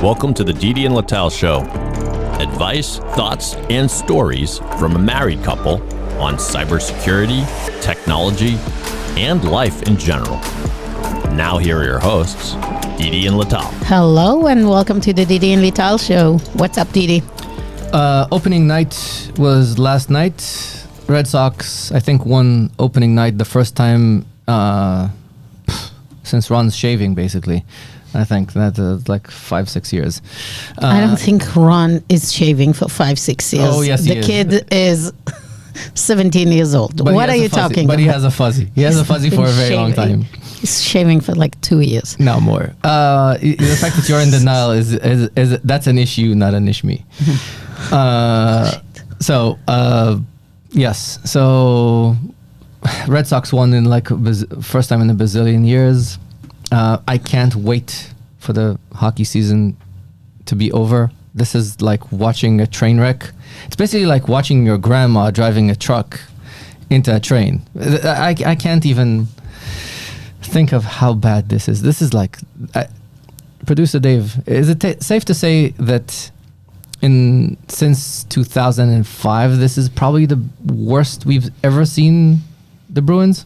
Welcome to the Didi and Lital Show. Advice, thoughts, and stories from a married couple on cybersecurity, technology, and life in general. Now here are your hosts, Didi and Lital. Hello and welcome to the Didi and Lital Show. What's up, Didi? Opening night was last night. Red Sox, I think, won opening night the first time since Ron's shaving, basically. I think that like 5-6 years. I don't think Ron is shaving for 5-6 years. Oh, yes, the kid is 17 years old. What are you talking about? But he has a fuzzy. He has a fuzzy for a very long time. He's shaving for like 2 years. No more. The fact that you're in denial is that's an issue, not an ishmi. Yes. So Red Sox won in like first time in a bazillion years. I can't wait for the hockey season to be over. This is like watching a train wreck. It's basically like watching your grandma driving a truck into a train. I can't even think of how bad this is. This is like, Producer Dave, is it safe to say that since 2005, this is probably the worst we've ever seen the Bruins?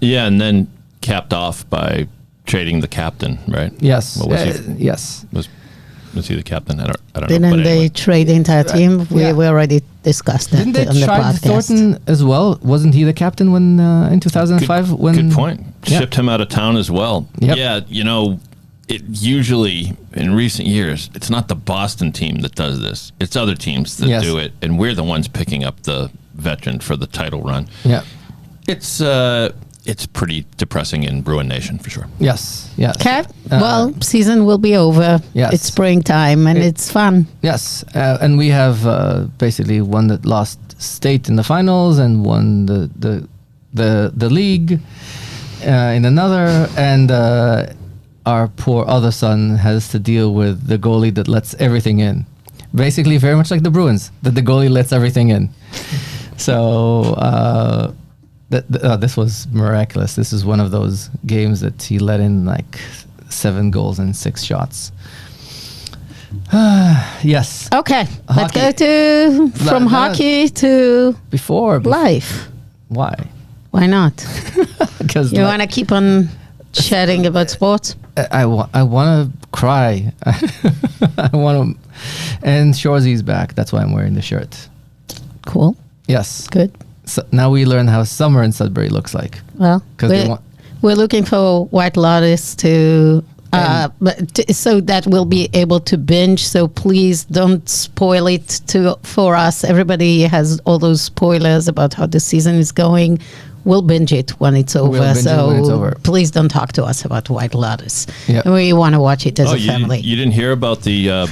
Yeah, and then capped off by trading the captain, right? Yes. What was he? Yes. Was he the captain? I don't know. Didn't they trade the entire team? We already discussed that. Didn't they on the trade podcast. Thornton as well? Wasn't he the captain when in 2005? Good point. Yeah. Shipped him out of town as well. Yep. Yeah, it usually in recent years, it's not the Boston team that does this. It's other teams that do it, and we're the ones picking up the veteran for the title run. Yeah. It's pretty depressing in Bruin Nation for sure. Yes. Okay. Well, season will be over. Yes. It's springtime and it's fun. Yes. And we have basically one that lost state in the finals and won the league in another, and our poor other son has to deal with the goalie that lets everything in. Basically, very much like the Bruins, that the goalie lets everything in. So this was miraculous. This is one of those games that he let in like 7 goals and 6 shots. Yes. Okay. Let's go from hockey to before life. Why? Why not? Because you want to keep on chatting about sports? I want to cry. I want to. And Shorzy's back. That's why I'm wearing the shirt. Cool. Yes. Good. So now we learn how summer in Sudbury looks like. Well, we're looking for White Lotus so that we'll be able to binge. So please don't spoil it for us. Everybody has all those spoilers about how the season is going. We'll binge it when it's over. Please don't talk to us about White Lotus. Yep. We want to watch it as a family. You didn't hear about the...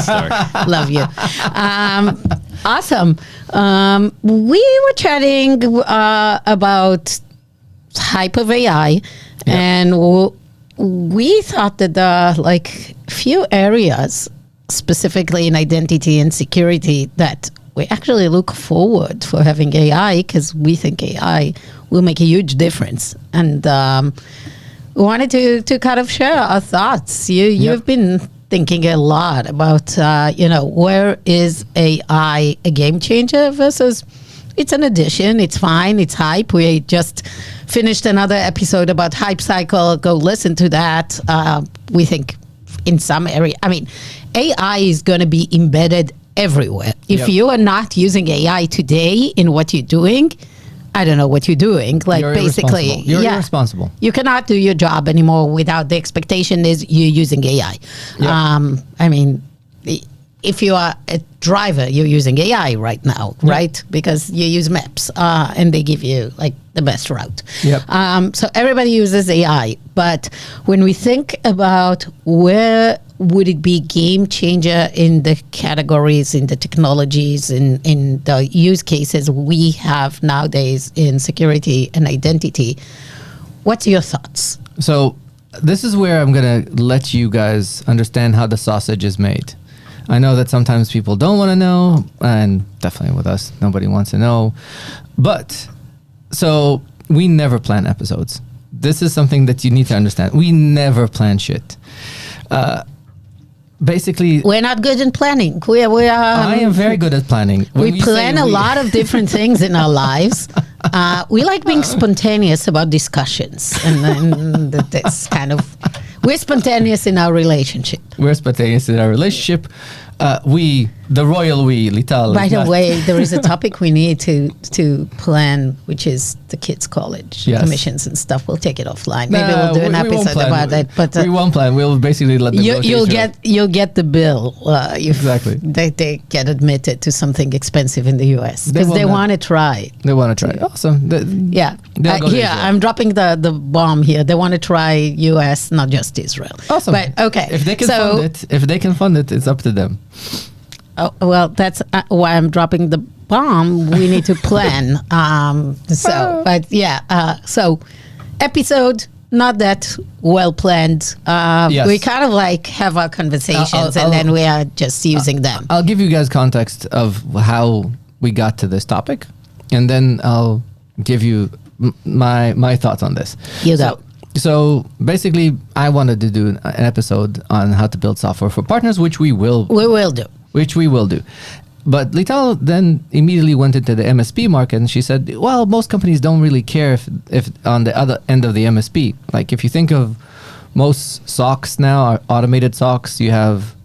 sorry. Love you. Awesome. We were chatting about hype of AI, and we thought that there are few areas, specifically in identity and security, that we actually look forward for having AI, because we think AI will make a huge difference. And we wanted to kind of share our thoughts. You've been thinking a lot about, where is AI a game changer versus it's an addition, it's fine, it's hype. We just finished another episode about hype cycle. Go listen to that. We think in some area, AI is going to be embedded everywhere. If you are not using AI today in what you're doing, I don't know what you're doing. You're basically, you're irresponsible. You cannot do your job anymore without the expectation is you're using AI. Yep. If you are a driver, you're using AI right now, right? Because you use maps and they give you the best route. Yep. So everybody uses AI, but when we think about where would it be game changer in the categories, in the technologies, in the use cases we have nowadays in security and identity, what's your thoughts? So this is where I'm going to let you guys understand how the sausage is made. I know that sometimes people don't want to know, and definitely with us, nobody wants to know. But, so we never plan episodes. This is something that you need to understand. We never plan shit. basically, We're not good in planning. We are. I am very good at planning. When We plan a lot of different things in our lives. We like being spontaneous about discussions, and then that's kind of we're spontaneous in our relationship. We're spontaneous in our relationship. The royal we, Lital. By the way, there is a topic we need to plan, which is the kids' college Yes. commissions and stuff. We'll take it offline. Maybe we'll do an episode about it. But we won't plan. We'll basically let them you'll get the bill. Exactly. They get admitted to something expensive in the U.S. because they want to try. They want to try. Awesome. Yeah. They'll go to Here, Israel. I'm dropping the bomb here. They want to try U.S., not just Israel. Awesome. But okay. If they can fund it, it's up to them. Oh, well, that's why I'm dropping the bomb. We need to plan. But yeah. So episode not that well planned. Yes. We kind of like have our conversations and then we are just using them. I'll give you guys context of how we got to this topic, and then I'll give you my thoughts on this. You go. So basically, I wanted to do an episode on how to build software for partners, which we will do. But Lital then immediately went into the MSP market, and she said, well, most companies don't really care if on the other end of the MSP. Like if you think of most SOCs now are automated SOCs, you have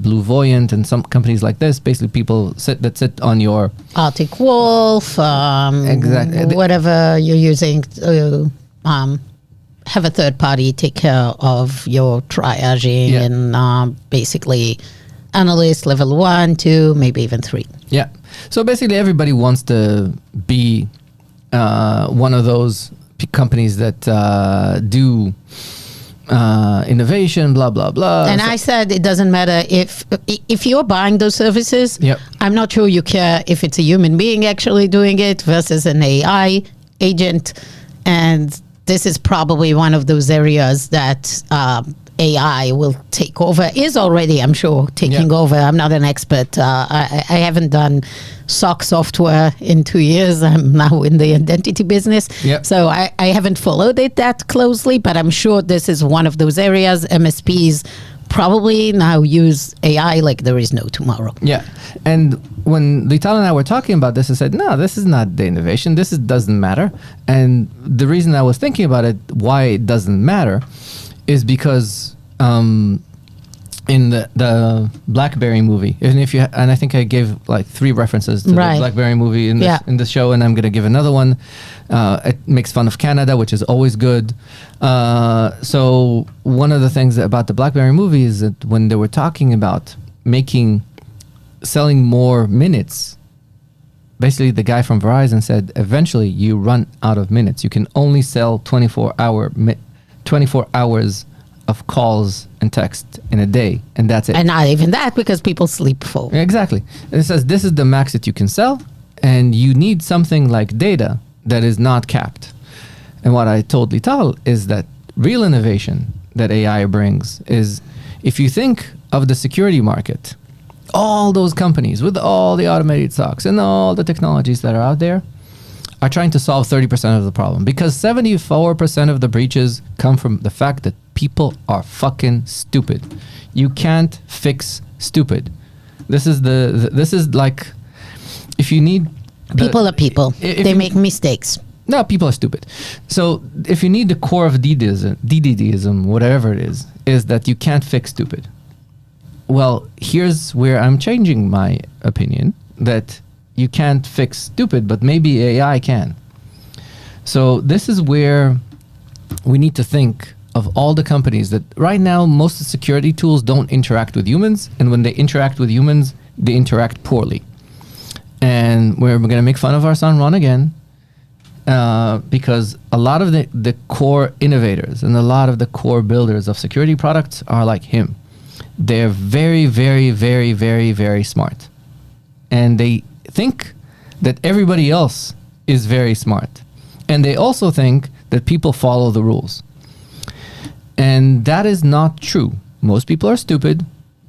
Blue Voyant and some companies like this, basically people that sit on your Arctic Wolf, Exactly. whatever you're using to have a third party take care of your triaging and basically analyst level 1, 2, maybe even 3. Yeah. So basically everybody wants to be one of those companies that do innovation, blah, blah, blah. And I said it doesn't matter if you're buying those services, Yep. I'm not sure you care if it's a human being actually doing it versus an AI agent. And this is probably one of those areas that AI will take over, is already, I'm sure, taking over. I'm not an expert. I haven't done SOC software in 2 years. I'm now in the identity business. Yep. So I haven't followed it that closely, but I'm sure this is one of those areas. MSPs probably now use AI like there is no tomorrow. Yeah. And when Lital and I were talking about this, I said, no, this is not the innovation. Doesn't matter. And the reason I was thinking about it, why it doesn't matter, is because in the BlackBerry movie, and I think I gave like 3 references to the BlackBerry movie in the show, and I'm going to give another one. It makes fun of Canada, which is always good. So one of the things about the BlackBerry movie is that when they were talking about selling more minutes, basically the guy from Verizon said, eventually you run out of minutes. You can only sell 24 hours of calls and text in a day, and that's it. And not even that, because people sleep full. Exactly. It says this is the max that you can sell, and you need something like data that is not capped. And what I told Lital is that real innovation that AI brings is, if you think of the security market, all those companies with all the automated SOCs and all the technologies that are out there are trying to solve 30% of the problem, because 74% of the breaches come from the fact that people are fucking stupid. You can't fix stupid. This is like, if you need People are people. They make mistakes. No, people are stupid. So if you need the core of DDism, whatever it is that you can't fix stupid. Well, here's where I'm changing my opinion, that you can't fix stupid, but maybe AI can. So this is where we need to think of all the companies that right now, most of the security tools don't interact with humans. And when they interact with humans, they interact poorly. And we're going to make fun of our son Ron again, because a lot of the core innovators and a lot of the core builders of security products are like him. They're very, very, very, very, very smart. And they think that everybody else is very smart. And they also think that people follow the rules. And that is not true. Most people are stupid,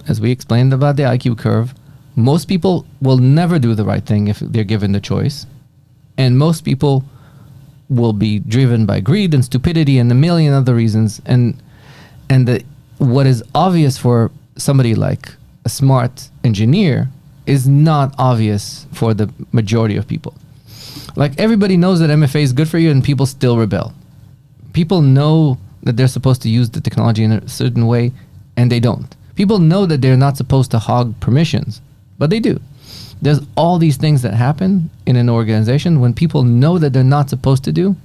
as we explained about the IQ curve. Most people will never do the right thing if they're given the choice. And most people will be driven by greed and stupidity and a million other reasons. And what is obvious for somebody like a smart engineer is not obvious for the majority of people. Like everybody knows that MFA is good for you and people still rebel. People know that they're supposed to use the technology in a certain way and they don't. People know that they're not supposed to hog permissions, but they do. There's all these things that happen in an organization when people know that they're not supposed to do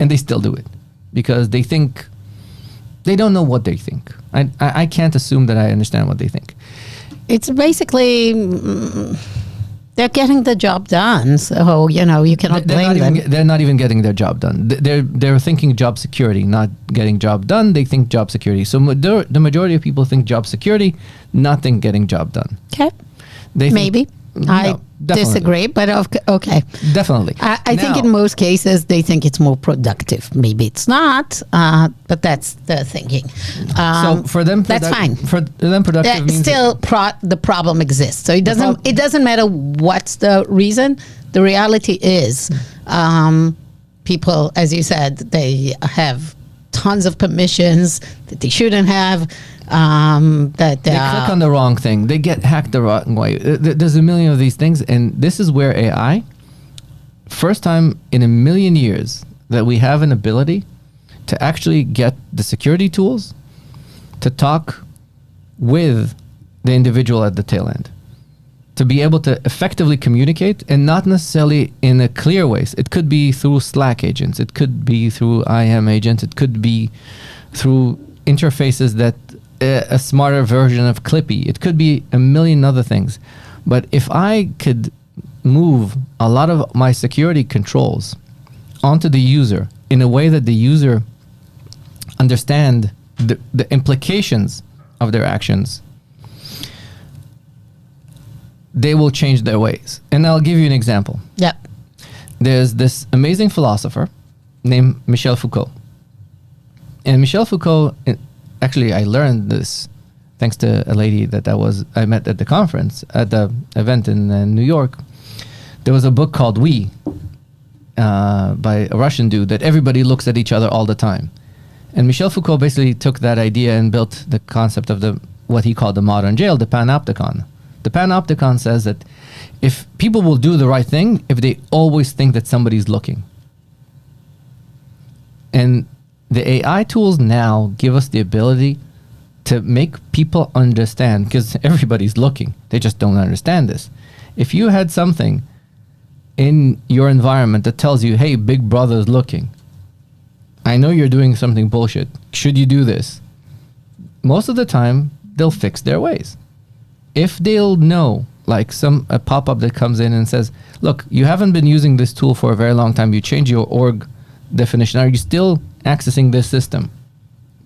and they still do it because they think, they don't know what they think. I can't assume that I understand what they think. It's basically they're getting the job done, so you cannot blame them. They're not even getting their job done. They're thinking job security, not getting job done. They think job security. So the majority of people think job security, not think getting job done. Okay, They maybe. I disagree, but okay. Definitely. I think in most cases they think it's more productive. Maybe it's not, but that's the thinking. So for them, that's fine. For them, productive means still the problem exists. So it doesn't matter what's the reason. The reality is, people, as you said, they have tons of permissions that they shouldn't have. That they click on the wrong thing. They get hacked the wrong way. There's a million of these things, and this is where AI, first time in a million years that we have an ability to actually get the security tools to talk with the individual at the tail end, to be able to effectively communicate, and not necessarily in a clear way. It could be through Slack agents. It could be through IM agents. It could be through interfaces that a smarter version of Clippy. It could be a million other things. But if I could move a lot of my security controls onto the user in a way that the user understand the implications of their actions, they will change their ways. And I'll give you an example. Yep. There's this amazing philosopher named Michel Foucault. And Michel Foucault, actually, I learned this thanks to a lady that I met at the conference, at the event in New York. There was a book called We by a Russian dude that everybody looks at each other all the time. And Michel Foucault basically took that idea and built the concept of what he called the modern jail, the panopticon. The panopticon says that if people will do the right thing, if they always think that somebody's looking. And the AI tools now give us the ability to make people understand, because everybody's looking. They just don't understand this. If you had something in your environment that tells you, hey, Big Brother's looking. I know you're doing something bullshit. Should you do this? Most of the time, they'll fix their ways. If they'll know, like a pop-up that comes in and says, look, you haven't been using this tool for a very long time. You changed your org definition. Are you still accessing this system?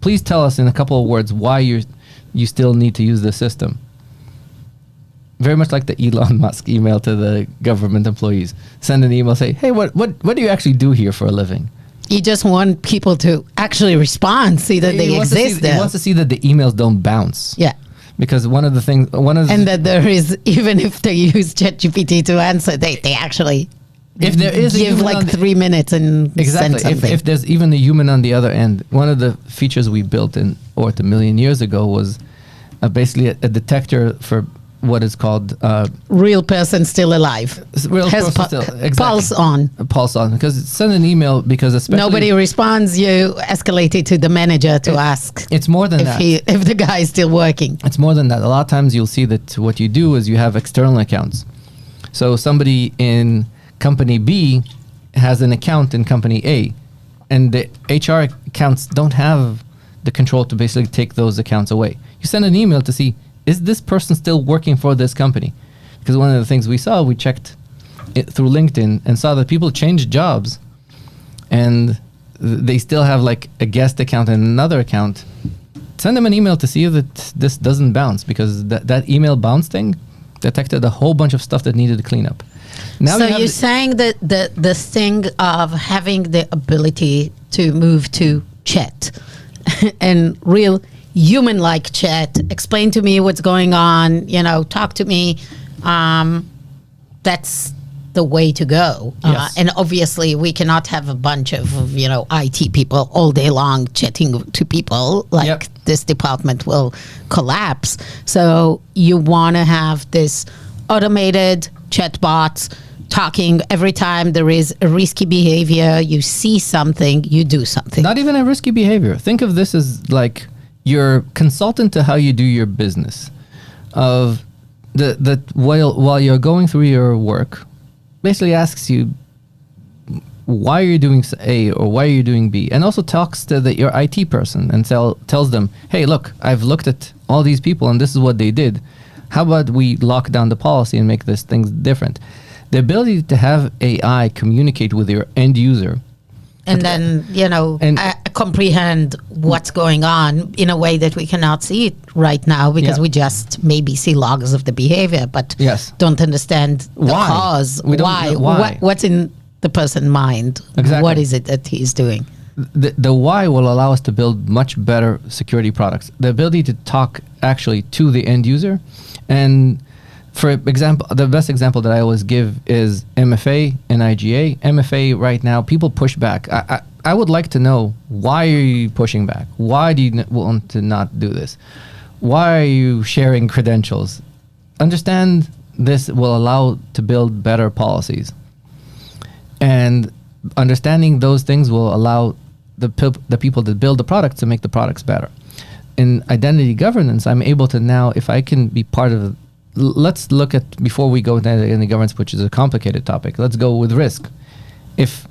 Please tell us in a couple of words why you still need to use this system. Very much like the Elon Musk email to the government employees. Send an email, say, hey, what do you actually do here for a living? You just want people to actually respond, see that they exist there. He wants to see that the emails don't bounce. Yeah. Because and that there is, even if they use ChatGPT to answer, they actually if there is give like 3 minutes and exactly send something. If there's even a human on the other end. One of the features we built in ORT a million years ago was basically a detector for what is called real person still alive. Real person still exactly. Pulse on. Pulse on, because send an email, because especially nobody responds, you escalate it to the manager to ask. It's more than that. If the guy is still working. It's more than that. A lot of times you'll see that what you do is you have external accounts. So somebody in company B has an account in company A, and the HR accounts don't have the control to basically take those accounts away. You send an email to see, is this person still working for this company? Because one of the things we saw, we checked it through LinkedIn and saw that people changed jobs and they still have like a guest account and another account. Send them an email to see that this doesn't bounce, because that email bounce thing detected a whole bunch of stuff that needed to clean up. Now so you're saying that the thing of having the ability to move to chat and real human-like chat, explain to me what's going on, talk to me. That's the way to go. Yes. And obviously, we cannot have a bunch of IT people all day long chatting to people. Like Yep. this department will collapse. So you want to have this automated chatbots talking every time there is a risky behavior. You see something, you do something. Not even a risky behavior. Think of this as like your consultant to how you do your business. Of the while you're going through your work, basically asks you why are you doing A or why are you doing B, and also talks to your IT person and tells them, hey, look, I've looked at all these people and this is what they did. How about we lock down the policy and make this things different? The ability to have AI communicate with your end user and then, And- comprehend what's going on in a way that we cannot see it right now because Yeah. we just maybe see logs of the behavior, but Yes. don't understand the Why? cause. We don't know why. What's in the person's mind? Exactly. What is it that he's doing? the why will allow us to build much better security products. The ability to talk actually to the end user. And for example, the best example that I always give is MFA and IGA. MFA right now, people push back. I would like to know, why are you pushing back? Why do you want to not do this? Why are you sharing credentials? Understand this will allow to build better policies. And understanding those things will allow the people that build the products to make the products better. In identity governance, I'm able to now, if I can be part of, let's look at, before we go into identity governance, which is a complicated topic, let's go with risk. If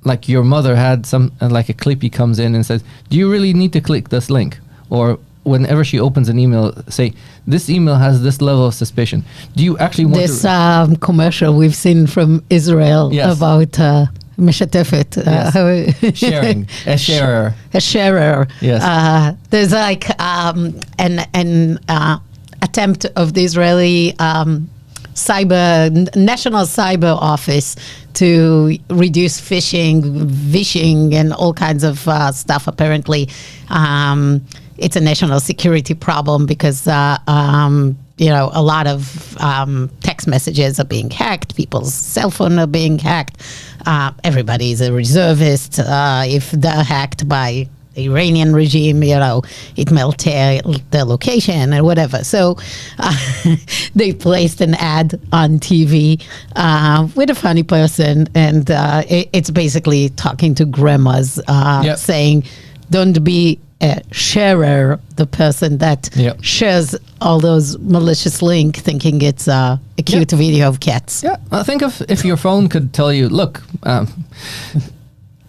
like your mother had some, like a clippy comes in and says, do you really need to click this link? Or whenever she opens an email, say, this email has this level of suspicion. Do you actually want This to... commercial we've seen from Israel Yes. about Meshatefet. Sharing, a sharer. A sharer. Yes. There's like an attempt of the Israeli National Cyber Office to reduce phishing, vishing, and all kinds of stuff. Apparently, it's a national security problem because a lot of text messages are being hacked. People's cell phone are being hacked. Everybody is a reservist. If they're hacked by the Iranian regime, it may tear the location or whatever. So they placed an ad on TV with a funny person, and it's basically talking to grandmas, Yep. saying, don't be a sharer, the person that Yep. shares all those malicious link thinking it's a cute Yep. video of cats. Yeah, think of if your phone could tell you, look,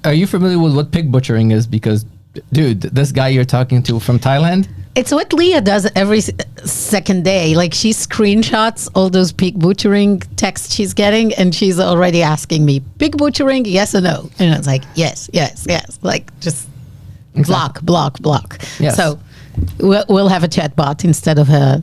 are you familiar with what pig butchering is? Because, dude, this guy you're talking to from Thailand, It's what Leah does every second day. Like she screenshots all those pig butchering texts she's getting, and she's already asking me, pig butchering, yes or no? And it's like, yes, yes, yes. Like just block. Yes. So we'll have a chat bot instead of her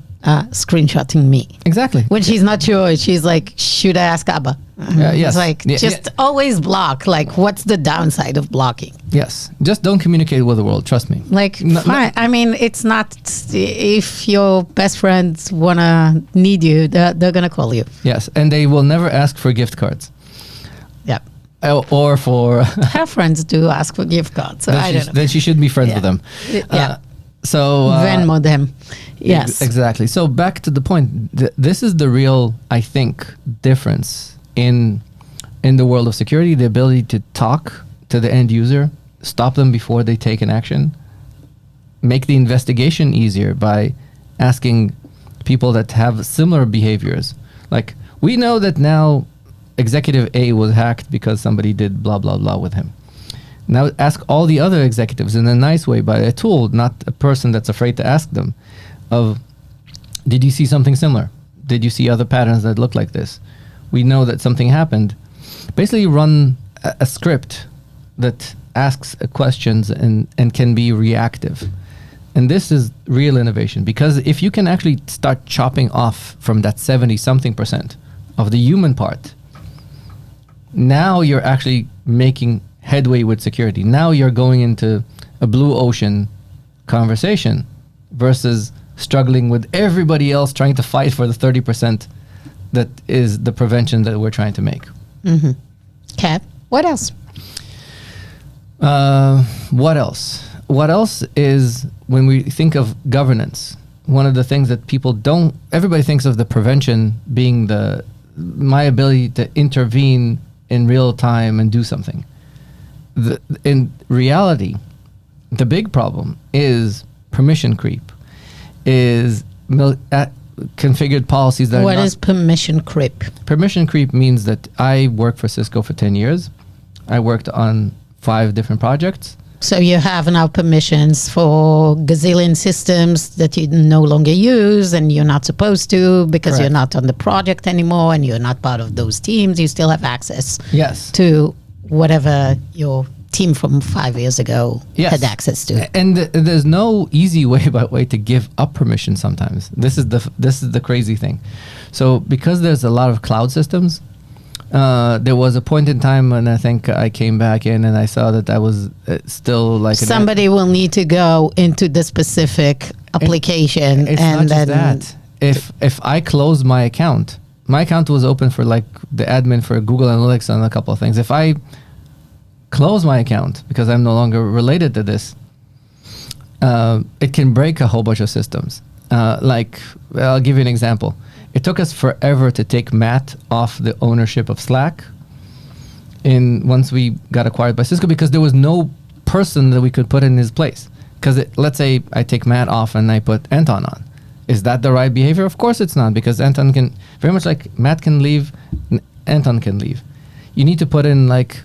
screenshotting me. exactly. When she's not sure, she's like, should I ask Abba? Yes. It's like, just always block. Like, what's the downside of blocking? Yes, just don't communicate with the world. Trust me. Like, No- fine. I mean, it's not, if your best friends want to need you, they're going to call you. Yes, and they will never ask for gift cards Yeah. or for. Her friends do ask for gift cards. So I don't know. Then she should be friends Yeah. with them. Yeah. So Venmo them. Yes. Exactly. So back to the point. This is the real, I think, difference in the world of security: the ability to talk to the end user, stop them before they take an action, make the investigation easier by asking people that have similar behaviors. Like, we know that now executive A was hacked because somebody did blah blah blah with him. Now ask all the other executives in a nice way by a tool, not a person that's afraid to ask them, of, did you see something similar? Did you see other patterns that look like this? We know that something happened. Basically run a script that asks questions and can be reactive. And this is real innovation, because if you can actually start chopping off from that 70-something% of the human part, now you're actually making headway with security. Now you're going into a blue ocean conversation versus struggling with everybody else trying to fight for the 30% that is the prevention that we're trying to make. Okay. What else? What else? What else is when we think of governance? One of the things that everybody thinks of the prevention being my ability to intervene in real time and do something. In reality, the big problem is permission creep, is configured policies that What are is permission creep? Permission creep means that I worked for Cisco for 10 years. I worked on 5 different projects. So you have now permissions for gazillion systems that you no longer use and you're not supposed to because Correct. you're not on the project anymore and you're not part of those teams. You still have access Yes. to whatever your team from 5 years ago Yes. had access to. And there's no easy way to give up permission sometimes. This is the crazy thing. So because there's a lot of cloud systems, there was a point in time when I think I came back in and I saw that I was still like Somebody will need to go into the specific application It's and not then just that. If I close my account was open for like the admin for Google Analytics and a couple of things. If I close my account because I'm no longer related to this, it can break a whole bunch of systems. Like I'll give you an example. It took us forever to take Matt off the ownership of Slack once we got acquired by Cisco because there was no person that we could put in his place. Because let's say I take Matt off and I put Anton on. Is that the right behavior? Of course it's not, because Anton can, very much like Matt can leave, Anton can leave. You need to put in like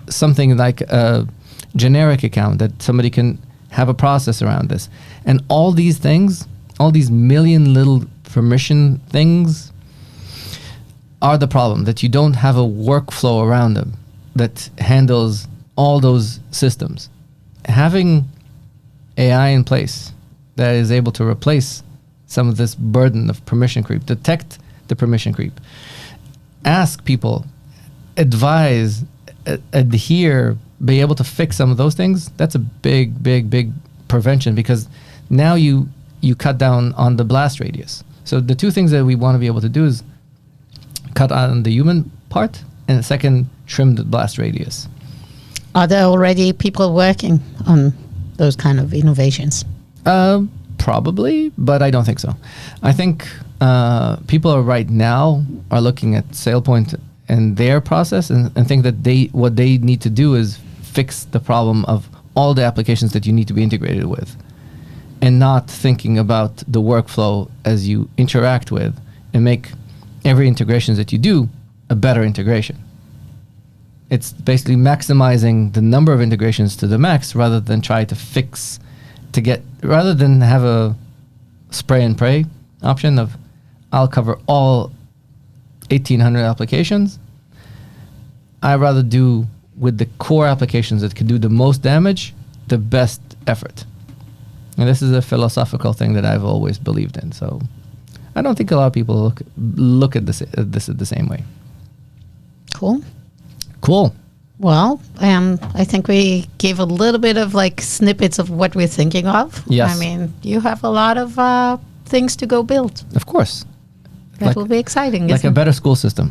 something like a generic account that somebody can have a process around this. And all these things, all these million little permission things are the problem, that you don't have a workflow around them that handles all those systems. Having AI in place that is able to replace some of this burden of permission creep, detect the permission creep, ask people, advise, adhere, be able to fix some of those things, that's a big, big, big prevention, because now you cut down on the blast radius. So the 2 things that we want to be able to do is cut on the human part, and second, trim the blast radius. are there already people working on those kind of innovations? Probably, but I don't think so. I think people right now are looking at SailPoint and their process and think that what they need to do is fix the problem of all the applications that you need to be integrated with, and not thinking about the workflow as you interact with, and make every integration that you do a better integration. It's basically maximizing the number of integrations to the max rather than try to fix rather than have a spray and pray option of I'll cover all 1,800 applications. I'd rather do with the core applications that can do the most damage, the best effort. And this is a philosophical thing that I've always believed in. So I don't think a lot of people look at this the same way. Cool. Well, I think we gave a little bit of like snippets of what we're thinking of. Yes. I mean, you have a lot of things to go build. Of course. That will be exciting. Like isn't a it? better school system.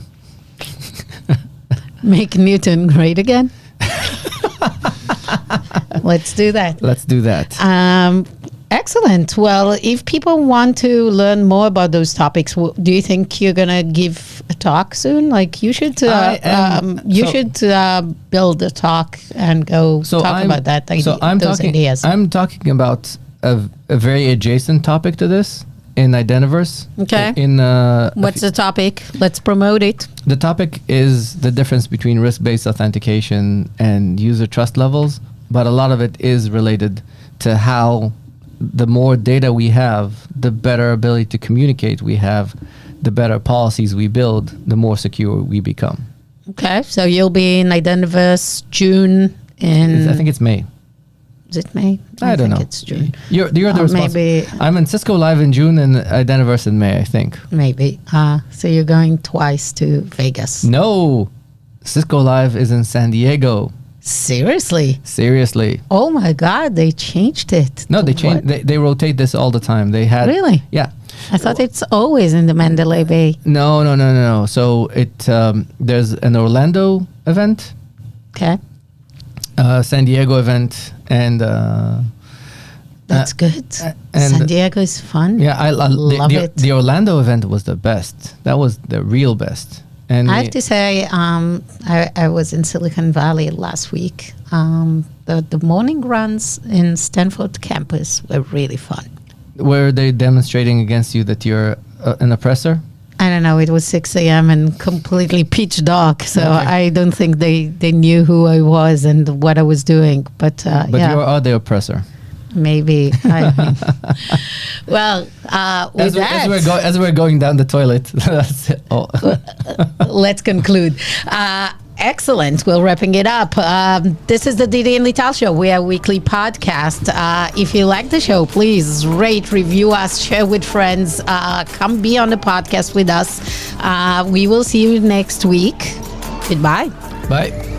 Make Newton great again. Let's do that. Let's do that. Excellent. Well, if people want to learn more about those topics, do you think you're gonna give a talk soon? Like you should, should build a talk and go talk about that. Those ideas. I'm talking about a very adjacent topic to this in Identiverse. Okay. What's the topic? Let's promote it. The topic is the difference between risk-based authentication and user trust levels, but a lot of it is related to how the more data we have, the better ability to communicate we have, the better policies we build, the more secure we become. Okay, so you'll be in Identiverse June I think it's May. Is it May? I don't know. It's June. You're the responsible. Maybe. I'm in Cisco Live in June and Identiverse in May, I think. Maybe. So you're going twice to Vegas. No, Cisco Live is in San Diego. Seriously? Oh my God, they changed it. No, they changed. They rotate this all the time. They had Really? Yeah. I thought it's always in the Mandalay Bay. No. So there's an Orlando event, Okay. San Diego event, and That's good. and- San Diego is fun. yeah, I Love it. The Orlando event was the best. That was the real best. And I have to say, I was in Silicon Valley last week. The morning runs in Stanford campus were really fun. were they demonstrating against you that you're an oppressor? I don't know. It was 6 a.m. and completely pitch dark, so Okay. I don't think they knew who I was and what I was doing. But But yeah, you are the oppressor. maybe. Well, with that, As we're going down the toilet, that's it. Oh. let's conclude. Excellent. We're wrapping it up. This is the Didi and Lital Show. We are a weekly podcast. If you like the show, please rate, review us, share with friends. Come be on the podcast with us. We will see you next week. Goodbye. Bye.